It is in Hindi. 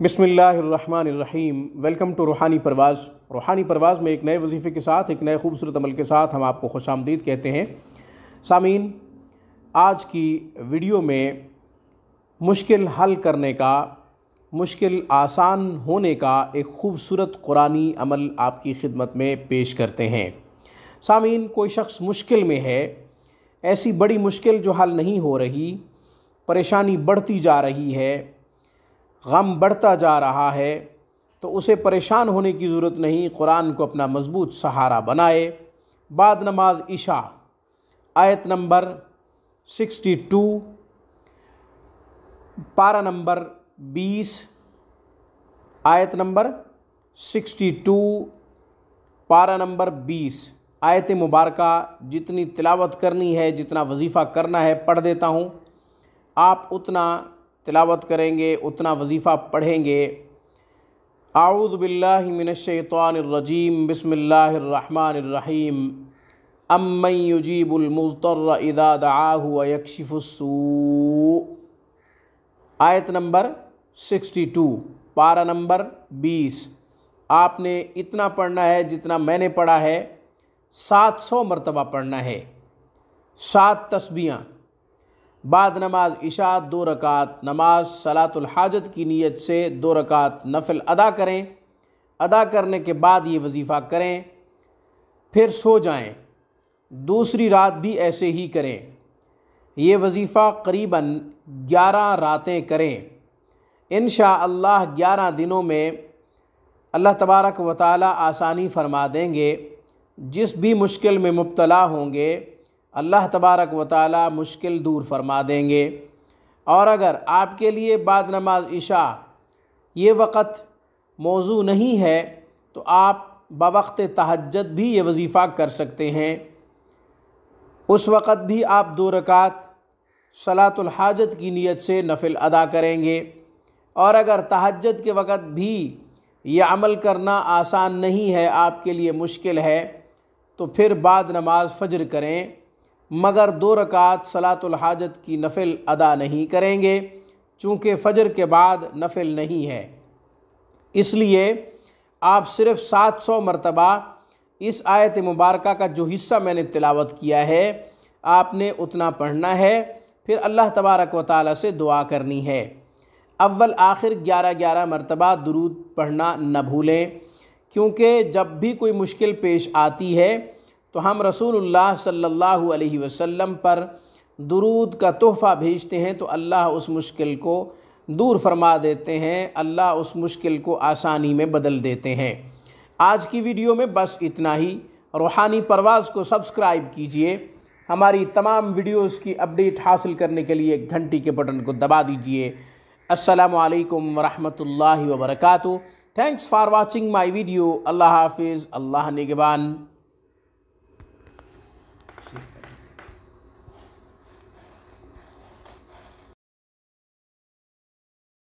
बिस्मिल्लाहिर्रहमानिर्रहीम। वेलकम टू रूहानी परवाज़। रूहानी परवाज़ में एक नए वजीफ़े के साथ, एक नए खूबसूरत अमल के साथ हम आपको खुशामदीद कहते हैं। सामीन, आज की वीडियो में मुश्किल हल करने का, मुश्किल आसान होने का एक खूबसूरत कुरानी अमल आपकी खिदमत में पेश करते हैं। सामीन, कोई शख्स मुश्किल में है, ऐसी बड़ी मुश्किल जो हल नहीं हो रही, परेशानी बढ़ती जा रही है, गम बढ़ता जा रहा है, तो उसे परेशान होने की ज़रूरत नहीं। कुरान को अपना मज़बूत सहारा बनाए। बाद नमाज इशा आयत नंबर 62 पारा नंबर 20, आयत नंबर 62 पारा नंबर 20 आयत मुबारका जितनी तिलावत करनी है, जितना वजीफ़ा करना है पढ़ देता हूँ। आप उतना तिलावत करेंगे, उतना वजीफ़ा पढ़ेंगे। आऊज़ु बिल्लाहि मिनश्शैतानिर्रजीम। बिस्मिल्लाहिर्रहमानिर्रहीम। अम्मन युजीबुल मुज़्तर्र इज़ा दआहु व यक्शिफुस्सू। आयत नंबर 62 पारा नंबर 20। आपने इतना पढ़ना है जितना मैंने पढ़ा है, 700 मरतबा पढ़ना है, 7 तस्बीहां। बाद नमाज इशा 2 रकात नमाज सलातुल हाजत की नीयत से 2 रकात नफल अदा करें। अदा करने के बाद ये वजीफ़ा करें, फिर सो जाएं। दूसरी रात भी ऐसे ही करें। ये वजीफ़ा करीबन 11 रातें करें। इंशाअल्लाह 11 दिनों में अल्लाह तबारक व तआला आसानी फरमा देंगे। जिस भी मुश्किल में मुब्तला होंगे, अल्लाह तबारक व तआला मुश्किल दूर फरमा देंगे। और अगर आपके लिए बाद नमाज इशा ये वक़्त मौजू नहीं है, तो आप बवक्त तहज्जुद भी ये वजीफ़ा कर सकते हैं। उस वक़्त भी आप 2 रकात सलातुल हाजत की नीयत से नफिल अदा करेंगे। और अगर तहज्जुद के वक़्त भी ये अमल करना आसान नहीं है, आपके लिए मुश्किल है, तो फिर बाद नमाज फ़जर करें, मगर 2 रकात सलातुल हाजत की नफिल अदा नहीं करेंगे, चूँकि फ़जर के बाद नफिल नहीं है। इसलिए आप सिर्फ़ 700 मरतबा इस आयत मुबारका का जो हिस्सा मैंने तिलावत किया है, आपने उतना पढ़ना है। फिर अल्लाह तबारक व तआला से दुआ करनी है। अव्वल आखिर 11-11 मरतबा दुरूद पढ़ना न भूलें, क्योंकि जब भी कोई मुश्किल पेश आती है तो हम रसूलुल्लाह सल्लल्लाहु अलैहि वसल्लम पर दुरूद का तोहफ़ा भेजते हैं, तो अल्लाह उस मुश्किल को दूर फरमा देते हैं, अल्लाह उस मुश्किल को आसानी में बदल देते हैं। आज की वीडियो में बस इतना ही। रूहानी परवाज़ को सब्सक्राइब कीजिए। हमारी तमाम वीडियोज़ की अपडेट हासिल करने के लिए घंटी के बटन को दबा दीजिए। अस्सलामु अलैकुम वरहमतुल्लाहि वबरकातुहू। Thanks for watching my video. अल्लाह हाफिज़। अल्लाह निगहबान।